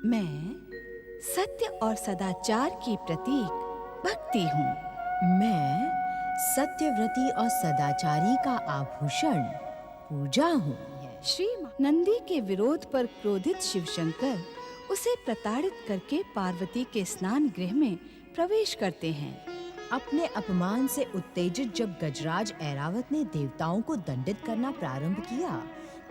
मैं सत्य और सदाचार की प्रतीक भक्ति हूँ। मैं सत्यव्रती और सदाचारी का आभूषण पूजा हूँ। श्री नंदी के विरोध पर क्रोधित शिवशंकर उसे प्रताड़ित करके पार्वती के स्नान गृह में प्रवेश करते हैं। अपने अपमान से उत्तेजित जब गजराज ऐरावत ने देवताओं को दंडित करना प्रारंभ किया,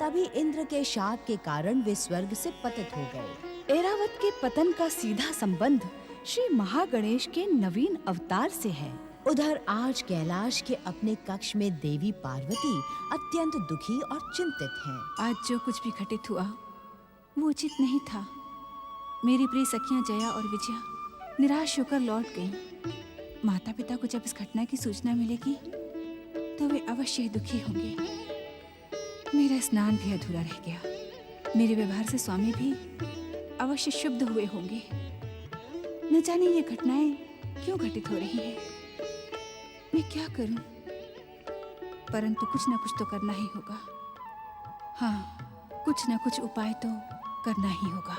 तभी इंद्र के शाप के कारण वे स्वर्ग से पतित हो गए। ऐरावत के पतन का सीधा संबंध श्री महागणेश के नवीन अवतार से है। उधर आज कैलाश के अपने कक्ष में देवी पार्वती अत्यंत दुखी और चिंतित हैं। आज जो कुछ भी घटित हुआ वो उचित नहीं था। मेरी प्रिय सखियां जया और विजया निराश होकर लौट गईं। माता पिता को जब इस घटना की सूचना मिलेगी तो वे अवश्य ही दुखी होंगे। मेरा स्नान भी अधूरा रह गया। मेरे व्यवहार से स्वामी भी अवश्य शुद्ध हुए होंगे। न जाने ये घटनाएं क्यों घटित हो रही हैं। मैं क्या करूं? परंतु कुछ न कुछ तो करना ही होगा। हाँ, कुछ न कुछ उपाय तो करना ही होगा।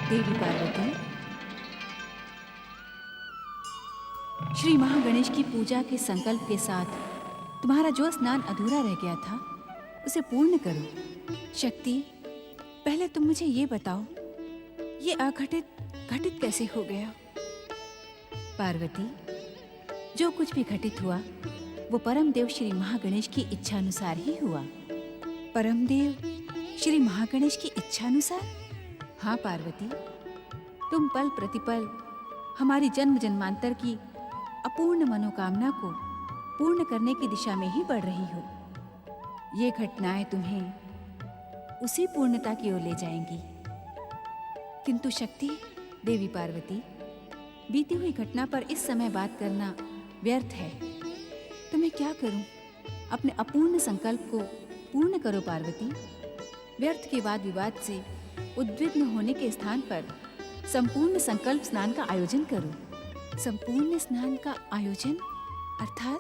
देवी पार्वती, श्री महागणेश की पूजा के संकल्प के साथ तुम्हारा जो स्नान अधूरा रह गया था उसे पूर्ण करो। शक्ति, पहले तुम मुझे ये बताओ, ये घटित कैसे हो गया? पार्वती, जो कुछ भी घटित हुआ वो परमदेव श्री महागणेश की इच्छानुसार ही हुआ। परमदेव श्री महागणेश की इच्छानुसार? हाँ पार्वती, तुम पल प्रतिपल हमारी जन्म जन्मांतर की अपूर्ण मनोकामना को पूर्ण करने की दिशा में ही बढ़ रही हो। ये घटनाएं तुम्हें उसी पूर्णता की ओर ले जाएंगी। किंतु शक्ति, देवी पार्वती, बीती हुई घटना पर इस समय बात करना व्यर्थ है। तो मैं क्या करूं? अपने अपूर्ण संकल्प को पूर्ण करो पार्वती। व्यर्थ के वाद विवाद से उद्विग्न होने के स्थान पर संपूर्ण संकल्प स्नान का आयोजन करो। संपूर्ण स्नान का आयोजन अर्थात?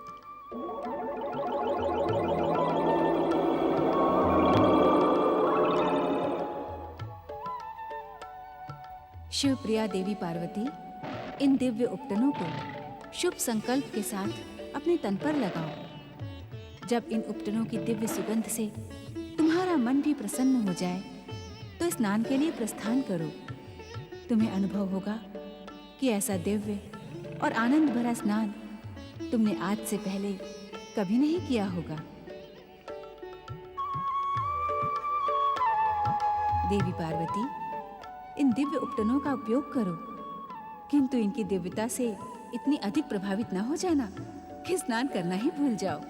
शिवप्रिया देवी पार्वती, इन दिव्य उपटनों को शुभ संकल्प के साथ अपने तन पर लगाओ। जब इन उपटनों की दिव्य सुगंध से तुम्हारा मन भी प्रसन्न हो जाए तो स्नान के लिए प्रस्थान करो। तुम्हें अनुभव होगा कि ऐसा दिव्य और आनंद भरा स्नान तुमने आज से पहले कभी नहीं किया होगा। देवी पार्वती, इन दिव्य उपटनों का उपयोग करो, किंतु इनकी दिव्यता से इतनी अधिक प्रभावित न हो जाना कि स्नान करना ही भूल जाओ।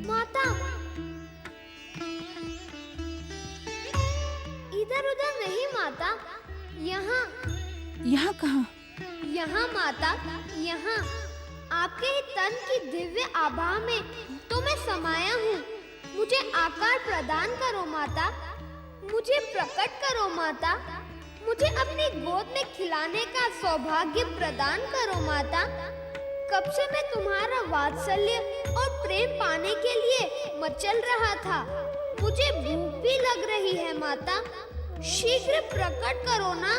माता, इधर उधर नहीं माता, यहाँ यहाँ कहाँ? यहाँ माता, यहाँ आपके ही तन की दिव्य आभा में तो मैं समाया हूँ। मुझे आकार प्रदान करो माता, मुझे प्रकट करो माता, मुझे अपनी गोद में खिलाने का सौभाग्य प्रदान करो माता। कब से मैं तुम्हारा वात्सल्य और प्रेम पाने के लिए मचल रहा था। मुझे भूख भी लग रही है माता, शीघ्र प्रकट करो ना।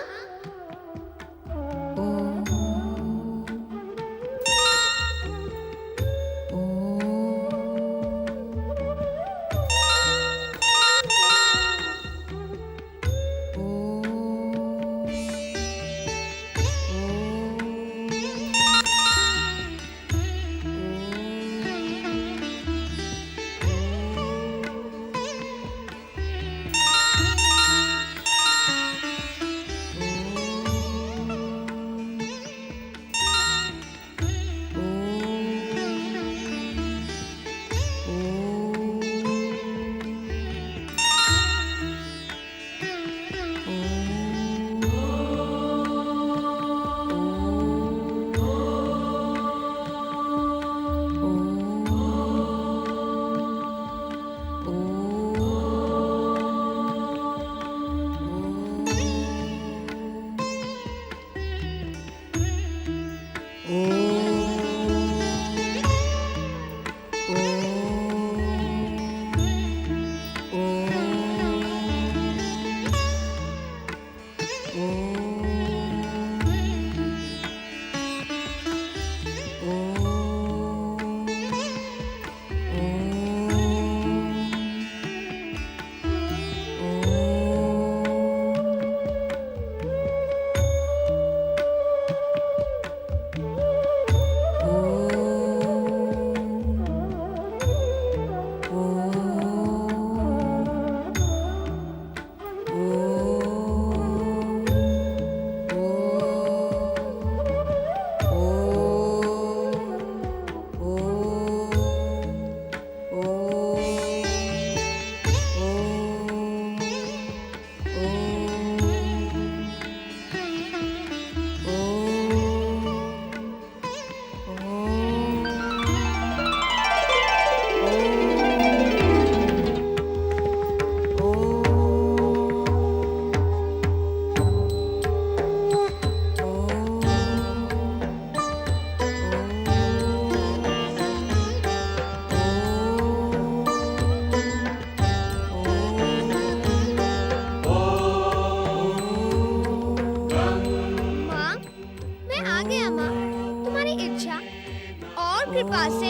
कृपा से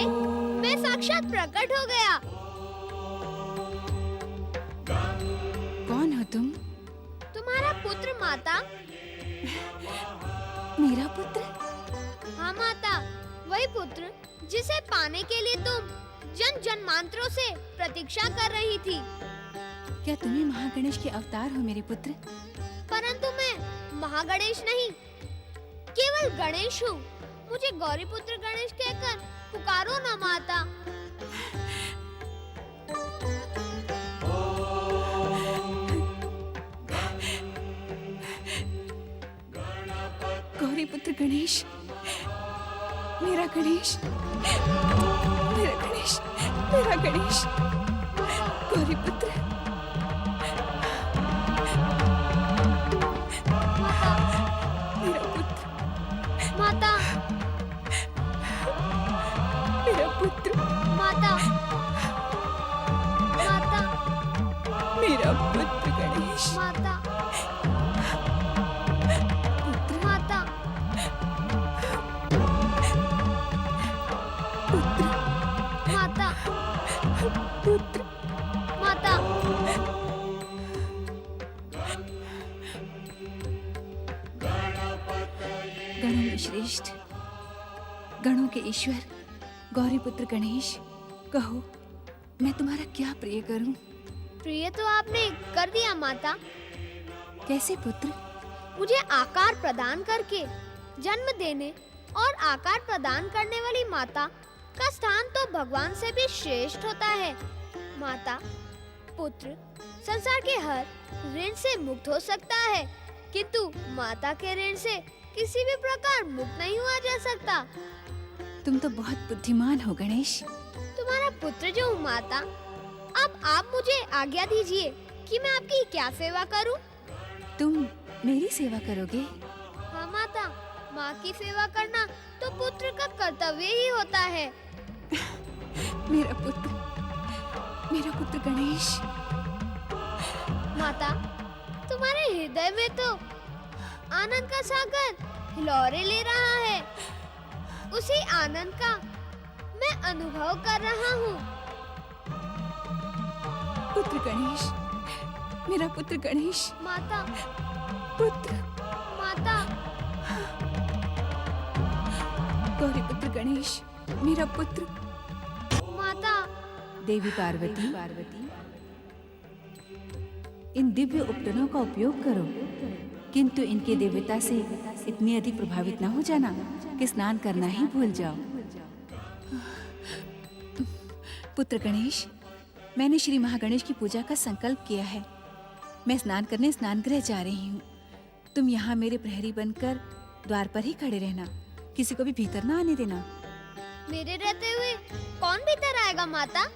मैं साक्षात प्रकट हो गया। कौन हो तुम? तुम्हारा पुत्र माता। मेरा पुत्र? हाँ माता, वही पुत्र जिसे पाने के लिए तुम जन जन्मांतरों से प्रतीक्षा कर रही थी। क्या तुम्ही महागणेश के अवतार हो मेरे पुत्र? परंतु मैं महागणेश नहीं, केवल गणेश हूँ। मुझे गौरी पुत्र गणेश कहकर पुकारो ना माता। गौरी पुत्र गणेश, मेरा गणेश, मेरा गणेश, मेरा गणेश, गौरी पुत्र। मेरा पुत्र, माता, मेरा पुत्र, माता, माता, मेरा पुत्र गणेश, माता, पुत्र, माता, पुत्र, माता, पुत्र। माता। गणों में श्रेष्ठ, गणों के ईश्वर, गौरी पुत्र गणेश, कहो मैं तुम्हारा क्या प्रिय करूं? प्रिय तो आपने कर दिया माता। कैसे पुत्र? मुझे आकार प्रदान करके जन्म देने और आकार प्रदान करने वाली माता का स्थान तो भगवान से भी श्रेष्ठ होता है। माता, पुत्र संसार के हर ऋण से मुक्त हो सकता है, किंतु माता के ऋण से किसी भी प्रकार मुक्त नहीं हुआ जा सकता। तुम तो बहुत बुद्धिमान हो गणेश। तुम्हारा पुत्र जो हूँ माता, अब आप मुझे आज्ञा दीजिए कि मैं आपकी क्या सेवा करूं? तुम मेरी सेवा करोगे? हाँ माता, माँ की सेवा करना तो पुत्र का कर्तव्य ही होता है। मेरा पुत्र गणेश। माता, तुम्हारे हृदय में तो आनंद का सागर हिलोरे ले रहा है। उसी आनंद का मैं अनुभव कर रहा हूँ। पुत्र गणेश, मेरा पुत्र गणेश। माता, पुत्र, माता, गौरी पुत्र गणेश, मेरा पुत्र। माता। देवी पार्वती, इन दिव्य उपकरणों का उपयोग करो, किंतु इनके दिव्यता से इतनी अधिक प्रभावित न हो जाना कि स्नान करना ही भूल जाओ। पुत्र गणेश, मैंने श्री महागणेश की पूजा का संकल्प किया है। मैं स्नान करने स्नानगृह जा रही हूँ। तुम यहाँ मेरे प्रहरी बनकर द्वार पर ही खड़े रहना, किसी को भी भीतर ना आने देना। मेरे रहते हुए कौन भीतर आएगा माता?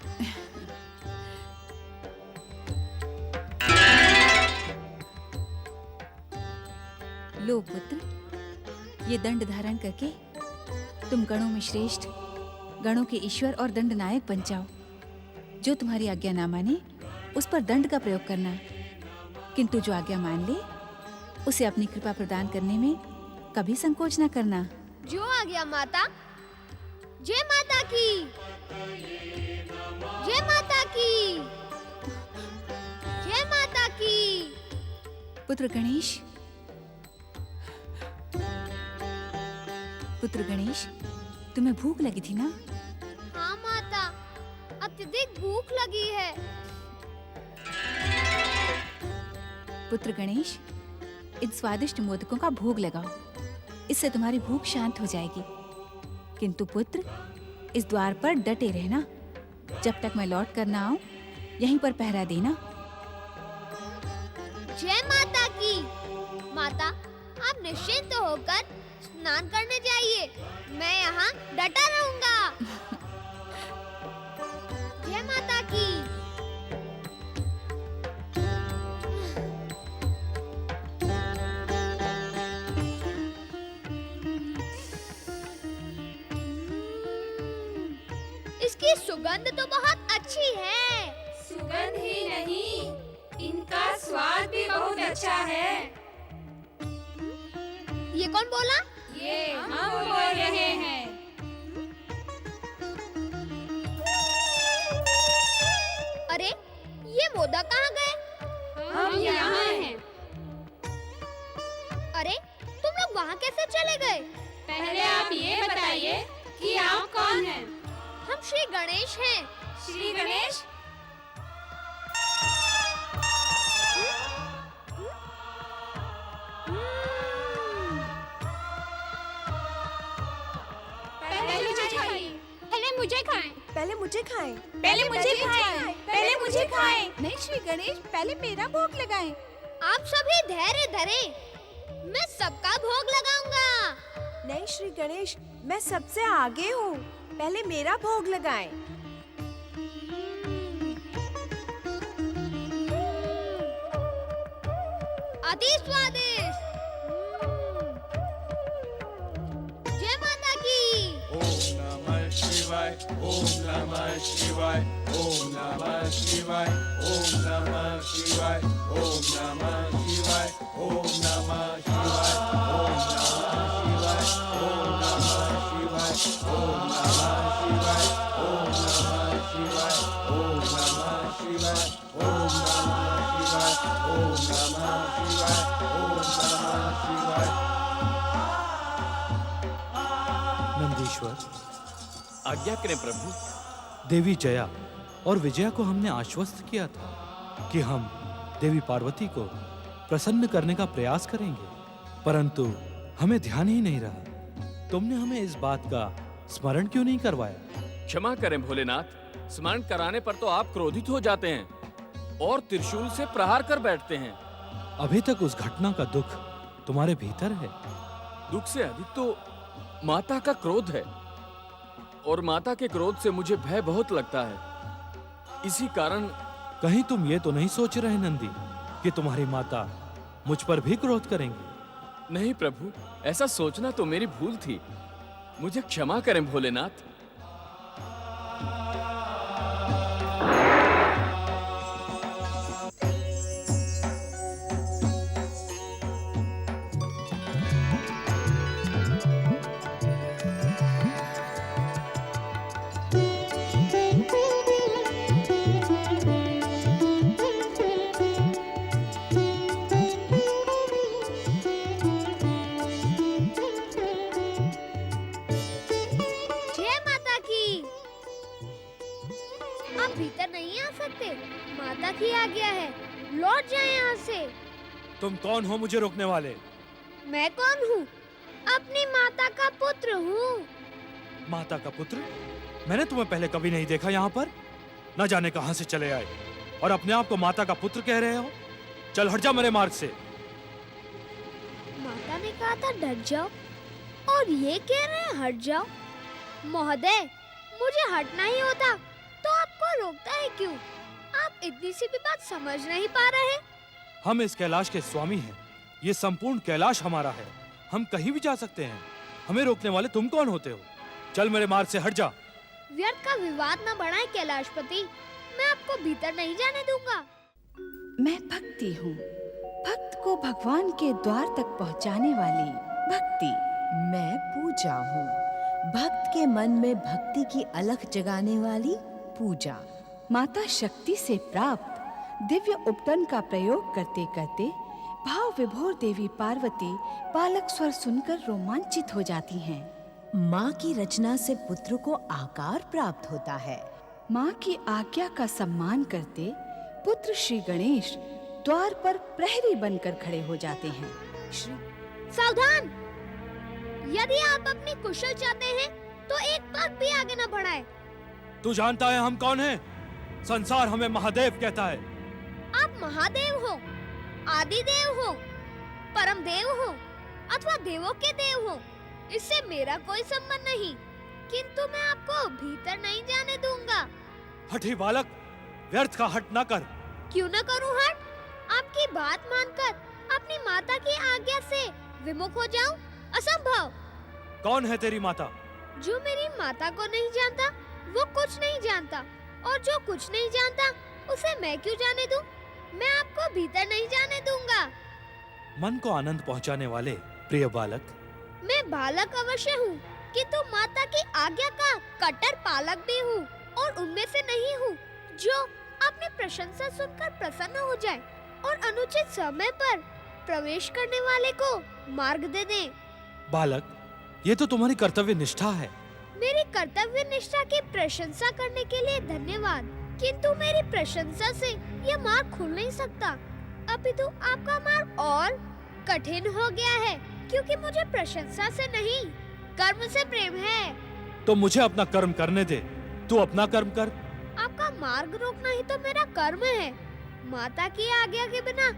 लो पुत्र, ये दंड धारण करके तुम गणों में श्रेष्ठ, गणों के ईश्वर और दंड नायक बन जाओ। जो तुम्हारी आज्ञा ना माने उस पर दंड का प्रयोग करना, किंतु जो आज्ञा मान ले उसे अपनी कृपा प्रदान करने में कभी संकोच न करना। जो आ गया माता। जय माता की, जय माता की, जय माता की। पुत्र गणेश, पुत्र गणेश, तुम्हें भूख लगी थी ना? हाँ माता, अत्यधिक भूख लगी है। पुत्र गणेश, इन स्वादिष्ट मोदकों का भोग लगाओ, इससे तुम्हारी भूख शांत हो जाएगी। किंतु पुत्र, इस द्वार पर डटे रहना। जब तक मैं लौट कर ना आऊं, यहीं पर पहरा देना। जय माता की। माता, आप निश्चिंत होकर स्नान करने जाइए, मैं यहाँ डटा रहूंगा। जय माता की। इसकी सुगंध तो बहुत अच्छी है। सुगंध ही नहीं, इनका स्वाद भी बहुत अच्छा है। ये कौन बोला? ये हम बोल रहे हैं। अरे, ये मोदक कहाँ गए? हम यहाँ हैं। अरे, तुम लोग वहाँ कैसे चले गए? पहले आप ये बताइए कि आप कौन हैं? हम श्री गणेश हैं। श्री गणेश? पहले मुझे खाइए। पहले मुझे खाएं। पहले मुझे खाएं। पहले मुझे खाएं। पहले मुझे खाएं। नहीं श्री गणेश, पहले मेरा भोग लगाएं। आप सभी धैर्य धरें, मैं सबका भोग लगाऊंगा। नहीं श्री गणेश, मैं सबसे आगे हूँ, पहले मेरा भोग लगाएं। अति स्वादिष्ट। जय माता की। ओम नमः शिवाय, ओम नमः शिवाय, ओम नमः शिवाय, ओम नमः शिवाय, ओम नमः शिवाय, ओम नमः शिवाय, ओम नमः शिवाय, ओम नमः शिवाय, ओम नमः शिवाय, ओम नमः शिवाय, ओम नमः शिवाय, ओम नमः शिवाय, ओम नमः शिवाय, ओम नमः शिवाय। नंदीश्वर, आज्ञा करें प्रभु। देवी जया और विजया को हमने आश्वस्त किया था कि हम देवी पार्वती को प्रसन्न करने का प्रयास करेंगे, परंतु हमें ध्यान ही नहीं रहा। तुमने हमें इस बात का स्मरण क्यों नहीं करवाया? क्षमा करें भोलेनाथ, स्मरण कराने पर तो आप क्रोधित हो जाते हैं और त्रिशूल से प्रहार कर बैठते हैं। अभी तक उस घटना का दुख तुम्हारे भीतर है। दुख से अधिक तो माता का क्रोध है, और माता के क्रोध से मुझे भय बहुत लगता है। इसी कारण कहीं तुम ये तो नहीं सोच रहे नंदी कि तुम्हारी माता मुझ पर भी क्रोध करेंगी? नहीं प्रभु, ऐसा सोचना तो मेरी भूल थी। मुझे क्षमा करें भोलेनाथ। जय माता की। आप भीतर नहीं आ सकते, माता की आज्ञा है। लौट जाएं यहाँ से। तुम कौन हो मुझे रोकने वाले? मैं कौन हूँ? अपनी माता का पुत्र हूँ। माता का पुत्र? मैंने तुम्हें पहले कभी नहीं देखा यहाँ पर। न जाने कहां से चले आए और अपने आप को माता का पुत्र कह रहे हो। चल हट जा मेरे मार्ग से। माता ने कहा था डट जाओ, और ये कह रहे हैं हट जाओ। महोदय, मुझे हटना ही होता तो आपको रोकता है क्यों? आप इतनी सी भी बात समझ नहीं पा रहे। हम इस कैलाश के स्वामी हैं। ये संपूर्ण कैलाश हमारा है। हम कहीं भी जा सकते हैं। हमें रोकने वाले तुम कौन होते हो? चल मेरे मार्ग से हट जा। व्यर्थ का विवाद न बढ़ाएं कैलाशपति। मैं आपको भीतर नहीं जाने दूंगा। मैं भक्ति हूँ, भक्त को भगवान के द्वार तक पहुँचाने वाली भक्ति। मैं पूजा हूँ, भक्त के मन में भक्ति की अलख जगाने वाली पूजा। माता शक्ति से प्राप्त दिव्य उपटन का प्रयोग करते करते भाव विभोर देवी पार्वती बालक स्वर सुनकर रोमांचित हो जाती हैं। माँ की रचना से पुत्र को आकार प्राप्त होता है। माँ की आज्ञा का सम्मान करते पुत्र श्री गणेश द्वार पर प्रहरी बनकर खड़े हो जाते हैं। सावधान! यदि आप अपनी कुशल चाहते हैं तो एक बात भी आगे न बढ़ाएं। तू जानता है हम कौन हैं? संसार हमें महादेव कहता है। आप महादेव हो, आदिदेव हो, परम देव हो अथवा देवों के देव हो, इससे मेरा कोई संबंध नहीं, किंतु मैं आपको भीतर नहीं जाने दूंगा। हठी बालक, व्यर्थ का हट न कर। क्यों न करूं हट? आपकी बात मानकर अपनी माता की आज्ञा से विमुख हो जाऊं? असंभव। कौन है तेरी माता? जो मेरी माता को नहीं जानता वो कुछ नहीं जानता, और जो कुछ नहीं जानता उसे मैं क्यों जाने दूं? मैं आपको भीतर नहीं जाने दूंगा। मन को आनंद पहुंचाने वाले प्रिय बालक, मैं बालक अवश्य हूँ, किंतु माता की आज्ञा का कट्टर पालक भी हूँ, और उनमें से नहीं हूँ जो अपनी प्रशंसा सुनकर प्रसन्न हो जाए और अनुचित समय पर प्रवेश करने वाले को मार्ग दे दे। बालक, ये तो तुम्हारी कर्तव्य निष्ठा है। मेरी कर्तव्य निष्ठा की प्रशंसा करने के लिए धन्यवाद, किंतु मेरी प्रशंसा से यह मार्ग खुल नहीं सकता। अपितु आपका मार्ग और कठिन हो गया है, क्योंकि मुझे प्रशंसा से नहीं कर्म से प्रेम है। तो मुझे अपना कर्म करने दे। तू अपना कर्म कर। आपका मार्ग रोकना ही तो मेरा कर्म है। माता की आज्ञा के बिना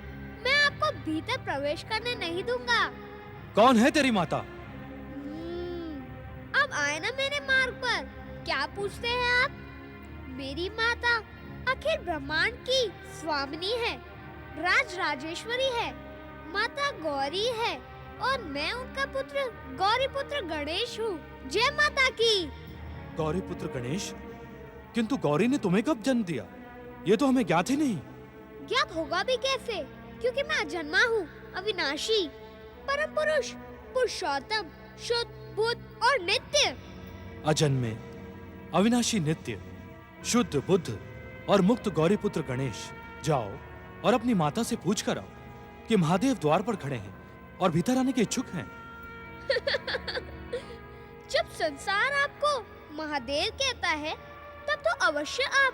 मैं आपको भीतर प्रवेश करने नहीं दूंगा। कौन है तेरी माता? अब आए ना मेरे मार्ग पर। क्या पूछते हैं आप? मेरी माता अखिल ब्रह्मांड की स्वामिनी है, राज राजेश्वरी है, माता गौरी है, और मैं उनका पुत्र गौरी पुत्र गणेश हूँ। जय माता की। गौरी पुत्र गणेश? किंतु गौरी ने तुम्हें कब जन्म दिया? ये तो हमें ज्ञात ही नहीं। ज्ञात होगा भी कैसे, क्योंकि मैं अजन्मा हूँ, अविनाशी, परम पुरुष, पुरुषोत्तम, शुद्ध, बुद्ध और नित्य। अजन्मे, अविनाशी, नित्य, शुद्ध, बुद्ध और मुक्त गौरी पुत्र गणेश, जाओ और अपनी माता से पूछ कर आओ कि महादेव द्वार पर खड़े हैं और भीतर आने के इच्छुक हैं। जब संसार आपको महादेव कहता है, तब तो अवश्य आप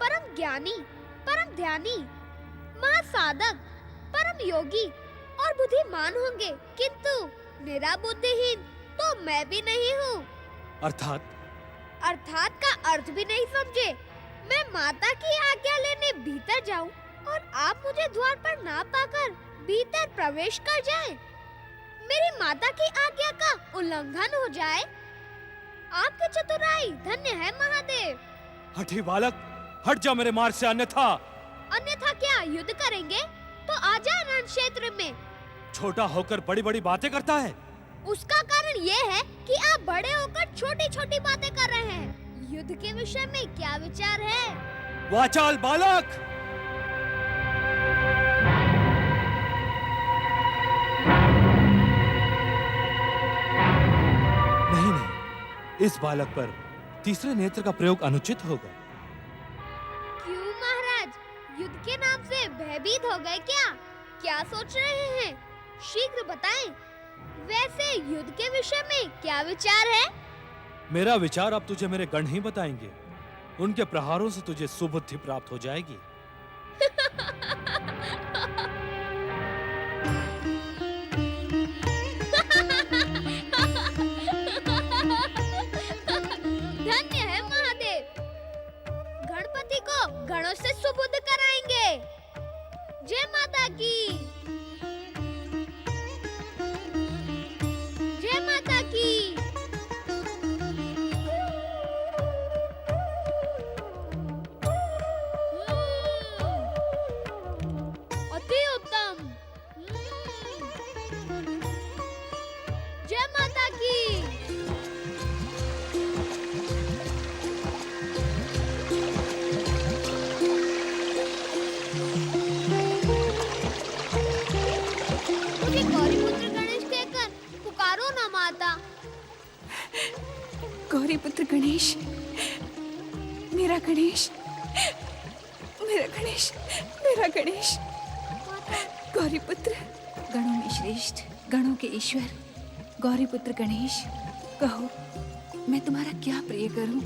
परम ज्ञानी, परम ध्यानी, महासाधक, परम योगी और बुद्धिमान होंगे, किंतु मेरा बुद्धिहीन तो मैं भी नहीं हूँ। अर्थात का अर्थ भी नहीं समझे। मैं माता की आज्ञा लेने भीतर जाऊं और आप मुझे द्वार पर ना पाकर भीतर प्रवेश कर जाएं। मेरी माता की आज्ञा का उल्लंघन हो जाए। आपकी चतुराई धन्य है महादेव। हठी बालक, हट जा मेरे मार्ग से, अन्यथा अन्यथा क्या युद्ध करेंगे? तो आजा रण क्षेत्र में। छोटा होकर बड़ी बड़ी बातें करता है। उसका कारण ये है कि आप बड़े होकर छोटी छोटी बातें कर रहे हैं। युद्ध के विषय में क्या विचार है? वाचाल बालक! नहीं नहीं, इस बालक पर तीसरे नेत्र का प्रयोग अनुचित होगा। क्यों महाराज, युद्ध के नाम से भयभीत हो गए क्या? क्या सोच रहे हैं? शीघ्र बताएं। वैसे युद्ध के विषय में क्या विचार है? मेरा विचार अब तुझे मेरे गण ही बताएंगे। उनके प्रहारों से तुझे सुबुद्धि प्राप्त हो जाएगी। धन्य है महादेव। गणपति को गणों से सुबुद्ध कराएंगे। जय माता की। जय माता की। अति उत्तम। जय माता की। मुझे गौरीपुत्र गणेश कहकर पुकारो ना माता। गौरी पुत्र गणेश, मेरा गणेश, मेरा गणेश, मेरा गणेश। गौरी पुत्र, गणों में श्रेष्ठ, गणों के ईश्वर, गौरी पुत्र गणेश, कहो मैं तुम्हारा क्या प्रिय करूं?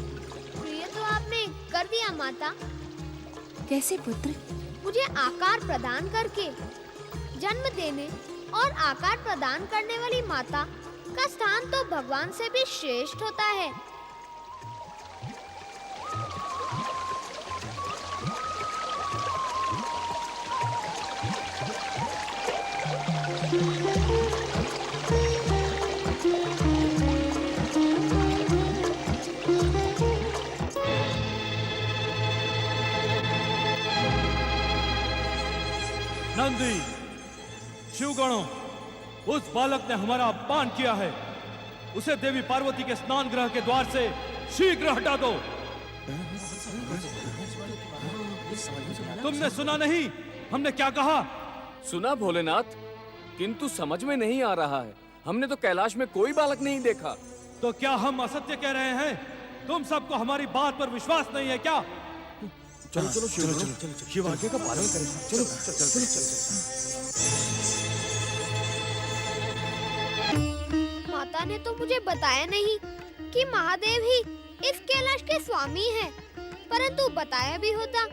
प्रिय तो आपने कर दिया माता। कैसे पुत्र? मुझे आकार प्रदान करके। जन्म देने और आकार प्रदान करने वाली माता का स्थान तो भगवान से भी श्रेष्ठ होता है। नंदी, शिवगणों, उस बालक ने हमारा अपमान किया है। उसे देवी पार्वती के स्नान गृह के द्वार से शीघ्र हटा दो। तुमने सुना नहीं हमने क्या कहा? सुना भोलेनाथ, किंतु समझ में नहीं आ रहा है। हमने तो कैलाश में कोई बालक नहीं देखा। तो क्या हम असत्य कह रहे हैं? तुम सबको हमारी बात पर विश्वास नहीं है क्या? चलो चलो शिव आज्ञा का पालन करें। चलो चलो माता ने तो मुझे बताया नहीं कि महादेव ही इस कैलाश के स्वामी हैं। परंतु बताया भी होता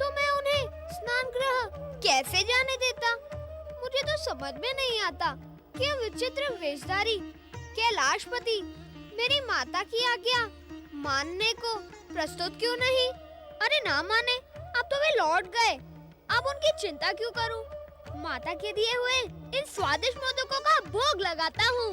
तो मैं उन्हें स्नान गृह कैसे जाने देता। मुझे तो समझ में नहीं आता कि यह विचित्र वेशधारी कैलाशपति मेरी माता की आज्ञा मानने को प्रस्तुत क्यों नहीं? अरे ना माने, अब तो वे लौट गए। अब उनकी चिंता क्यों करूं? माता के दिए हुए इन स्वादिष्ट मोदकों का भोग लगाता हूँ।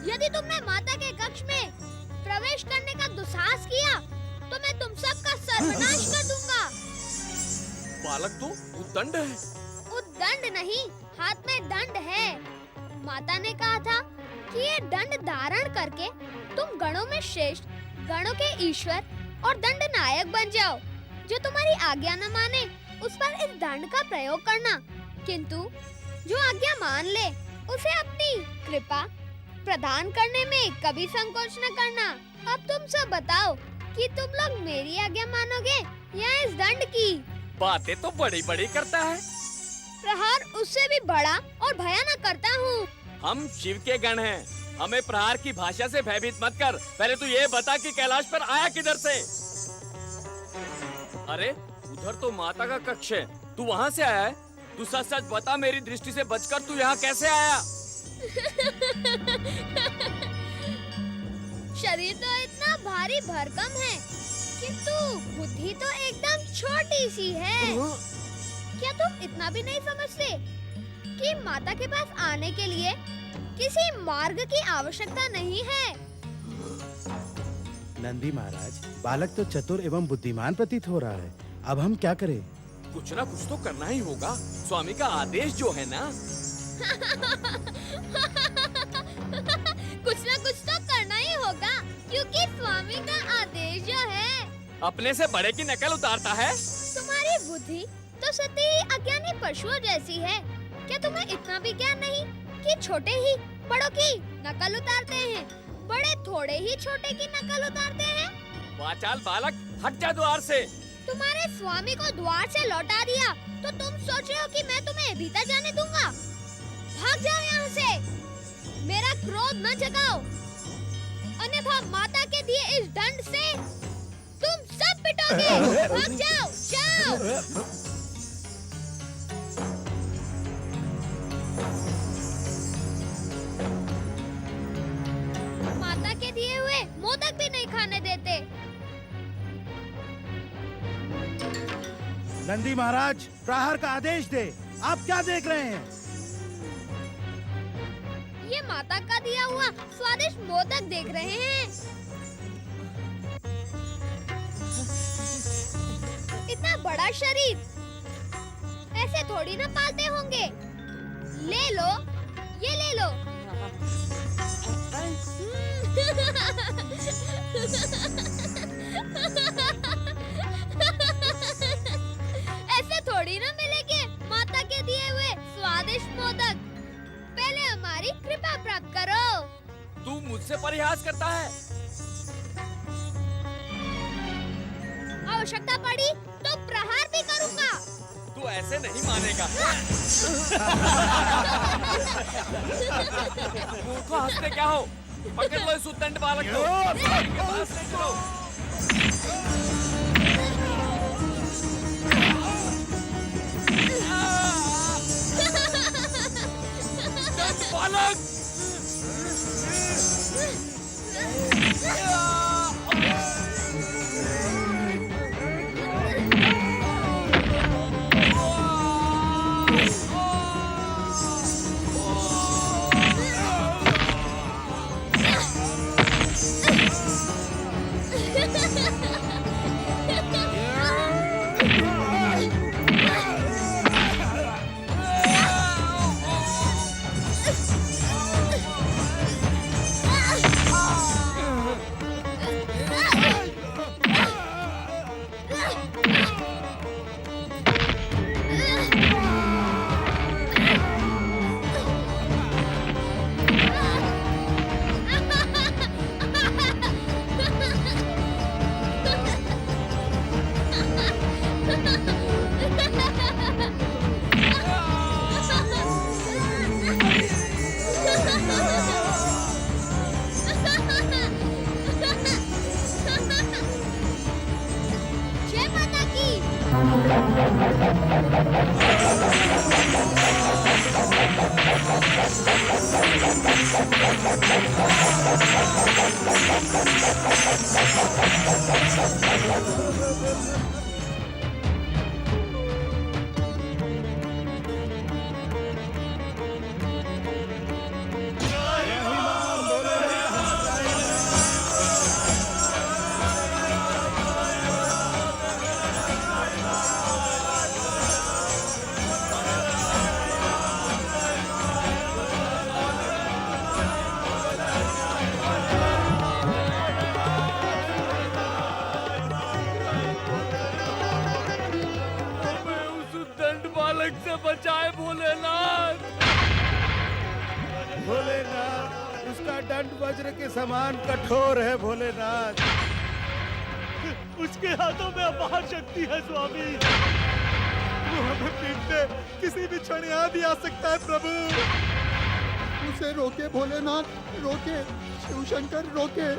यदि तुमने माता के कक्ष में प्रवेश करने का दुस्साहस किया तो मैं तुम सबका सर्वनाश कर दूंगा। बालक तो उद्दंड है। उद्दंड नहीं, हाथ में दंड है। माता ने कहा था कि ये दंड धारण करके तुम गणों में श्रेष्ठ, गणों के ईश्वर और दंड नायक बन जाओ। जो तुम्हारी आज्ञा न माने उस पर इस दंड का प्रयोग करना, किंतु जो आज्ञा मान ले उसे अपनी कृपा प्रदान करने में कभी संकोच न करना। अब तुम सब बताओ कि तुम लोग मेरी आज्ञा मानोगे या इस दंड की। बातें तो बड़ी बड़ी करता है। प्रहार उससे भी बड़ा और भयानक करता हूँ। हम शिव के गण हैं। हमें प्रहार की भाषा से भयभीत मत कर। पहले तू ये बता कि कैलाश पर आया किधर से? अरे उधर तो माता का कक्ष है, तू वहाँ से आया है? तू सच सच बता, मेरी दृष्टि से बचकर तू यहाँ कैसे आया? शरीर तो इतना भारी भरकम है, किंतु बुद्धि तो एकदम छोटी सी है। क्या तुम इतना भी नहीं समझते कि माता के पास आने के लिए किसी मार्ग की आवश्यकता नहीं है? नंदी महाराज, बालक तो चतुर एवं बुद्धिमान प्रतीत हो रहा है। अब हम क्या करें? कुछ ना कुछ तो करना ही होगा। स्वामी का आदेश जो है ना। कुछ ना कुछ तो करना ही होगा, क्योंकि स्वामी का आदेश जो है। अपने से बड़े की नकल उतारता है। तुम्हारी बुद्धि तो सती ही अज्ञानी पशुओं जैसी है। क्या तुम्हें इतना भी ज्ञान नहीं कि छोटे ही बड़ों की नकल उतारते हैं, बड़े थोड़े ही छोटे की नकल उतारते हैं? वाचाल बालक, हट जा द्वार से। तुम्हारे स्वामी को द्वार से लौटा दिया तो तुम सोच रहे हो कि मैं तुम्हें भीतर जाने दूंगा? भाग जाओ यहाँ से, मेरा क्रोध न जगाओ, अन्यथा माता के दिए इस दंड से तुम सब पिटोगे। भाग जाओ, जाओ। माता के दिए हुए मोदक भी नहीं खाने देते। नंदी महाराज, प्रहार का आदेश दे। आप क्या देख रहे हैं? ये माता का दिया हुआ स्वादिष्ट मोदक देख रहे हैं। इतना बड़ा शरीर ऐसे थोड़ी ना पालते होंगे। ले लो, ये ले लो। ऐसे थोड़ी ना मिलेंगे माता के दिए हुए स्वादिष्ट मोदक। पहले हमारी कृपा प्राप्त करो। तू मुझसे परिहास करता है। आवश्यकता पड़ी तो प्रहार भी करूंगा। तू ऐसे नहीं मानेगा। मूर्खों, हंसते क्या हो? पकड़ लो इस उद्दंड बालक को। इनके पास ले चलो। उद्दंड बालक! जय माता की। से बचाए भोलेनाथ। भोलेनाथ, उसका दंड वज्र के समान कठोर है भोलेनाथ। उसके हाथों में अपार शक्ति है स्वामी। वो हमें पीटने किसी भी क्षण यहाँ भी आ सकता है प्रभु। उसे रोके भोलेनाथ, रोके शिव शंकर, रोके।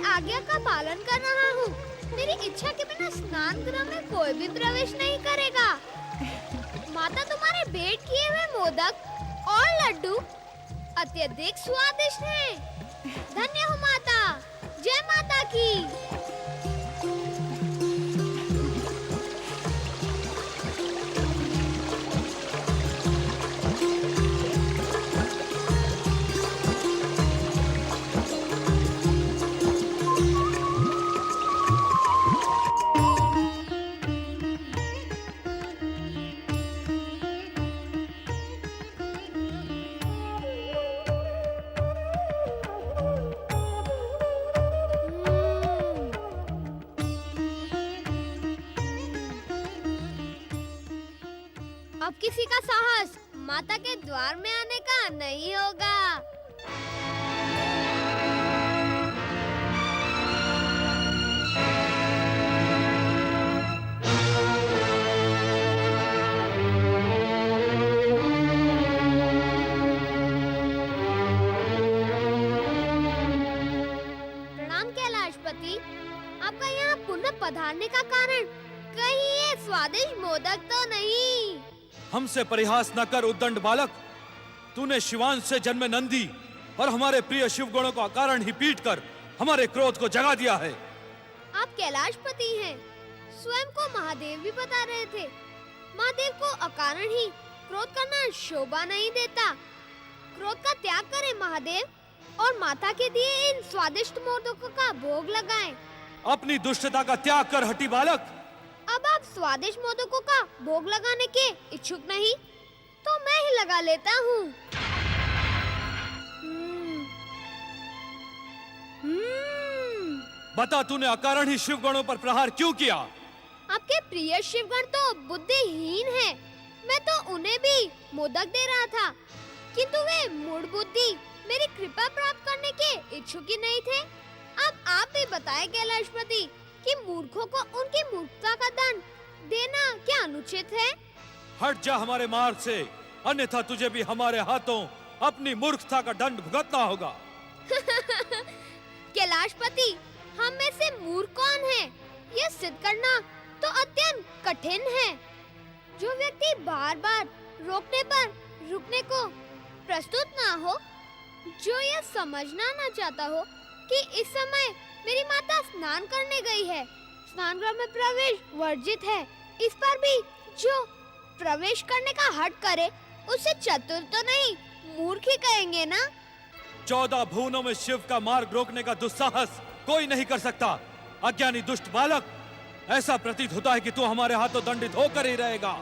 आज्ञा का पालन कर रहा हूँ। मेरी इच्छा के बिना स्नान गृह में कोई भी प्रवेश नहीं करेगा। माता, तुम्हारे भेंट किए हुए मोदक और लड्डू अत्यधिक स्वादिष्ट हैं। धन्य हो माता। जय माता की। अब किसी का साहस माता के द्वार में आने का नहीं होगा। प्रणाम कैलाशपति। आपका यहाँ पुनः पधारने का कारण कहीं ये स्वादिष्ट मोदक तो नहीं? हमसे परिहास न कर उद्दंड बालक। तूने शिवांश से जन्मे नंदी और हमारे प्रिय शिव गणों को अकारण ही पीट कर हमारे क्रोध को जगा दिया है। आप कैलाशपति हैं। स्वयं को महादेव भी बता रहे थे। महादेव को अकारण ही क्रोध करना शोभा नहीं देता। क्रोध का त्याग करें महादेव और माता के दिए इन स्वादिष्ट मोदकों का भोग लगाएं। अपनी दुष्टता का त्याग कर हटी बालक। अब आप स्वादिष्ट मोदकों का भोग लगाने के इच्छुक नहीं तो मैं ही लगा लेता हूँ। बता, तूने अकारण ही शिवगणों पर प्रहार क्यों किया? आपके प्रिय शिवगण तो बुद्धिहीन हैं। मैं तो उन्हें भी मोदक दे रहा था, किंतु वे मूढ़ बुद्धि मेरी कृपा प्राप्त करने के इच्छुक ही नहीं थे। अब आप भी बताएं कैलाशपति कि मूर्खों को उनकी मूर्खता का दंड देना क्या अनुचित है? हट जा हमारे मार्ग से, अन्यथा तुझे भी हमारे हाथों अपनी मूर्खता का दंड भुगतना होगा। कैलाशपति, हम में से मूर्ख कौन है, यह सिद्ध करना तो अत्यंत कठिन है। जो व्यक्ति बार बार रोकने पर रुकने को प्रस्तुत ना हो, जो यह समझना ना चाहता हो कि इस समय मेरी माता स्नान करने गई है, स्नान गृह में प्रवेश वर्जित है, इस पर भी जो प्रवेश करने का हट करे उसे चतुर तो नहीं मूर्ख ही कहेंगे ना। 14 भुवनों में शिव का मार्ग रोकने का दुस्साहस कोई नहीं कर सकता। अज्ञानी दुष्ट बालक, ऐसा प्रतीत होता है कि तू हमारे हाथों दंडित होकर ही रहेगा।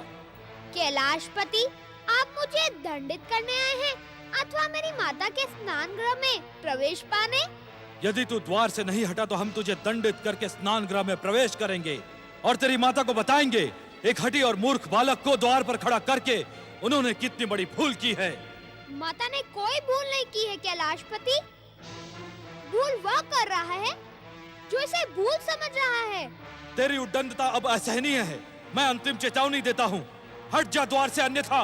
कैलाशपति, आप मुझे दंडित करने आए हैं अथवा मेरी माता के स्नान गृह में प्रवेश पाने? यदि तू द्वार से नहीं हटा तो हम तुझे दंडित करके स्नान गृह में प्रवेश करेंगे और तेरी माता को बताएंगे एक हठी और मूर्ख बालक को द्वार पर खड़ा करके उन्होंने कितनी बड़ी भूल की है। माता ने कोई भूल नहीं की है कैलाशपति। भूल वह कर रहा है जो इसे भूल समझ रहा है। तेरी उद्दंडता अब असहनीय है। मैं अंतिम चेतावनी देता हूँ, हट जा द्वार से, अन्यथा।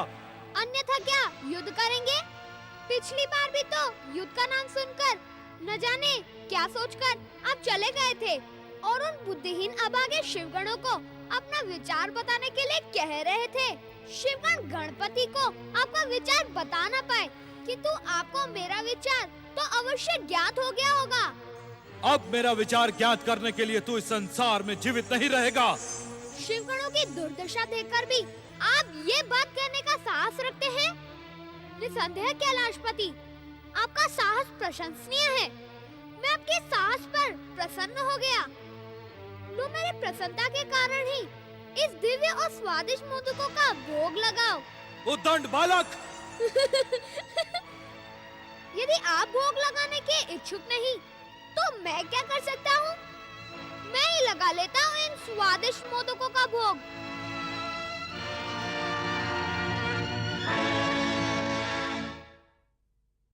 अन्यथा क्या युद्ध करेंगे? पिछली बार भी तो युद्ध का नाम सुनकर न जाने क्या सोचकर आप चले गए थे और उन बुद्धिहीन अभागे शिवगणों को अपना विचार बताने के लिए कह रहे थे। शिवगण गणपति को आपका विचार बता न पाए, किंतु आपको मेरा विचार तो अवश्य ज्ञात हो गया होगा। अब मेरा विचार ज्ञात करने के लिए तू इस संसार में जीवित नहीं रहेगा। शिवगणों की दुर्दशा देखकर भी आप ये बात कहने का साहस रखते हैं? निसंदेह कैलाशपति, आपका साहस प्रशंसनीय है। मैं आपके साहस पर प्रसन्न हो गया। लो मेरे प्रसन्नता के कारण ही इस दिव्य और स्वादिष्ट मोदकों का भोग लगाओ। उद्दंड बालक! यदि आप भोग लगाने के इच्छुक नहीं, तो मैं क्या कर सकता हूँ? मैं ही लगा लेता हूँ इन स्वादिष्ट मोदकों का भोग।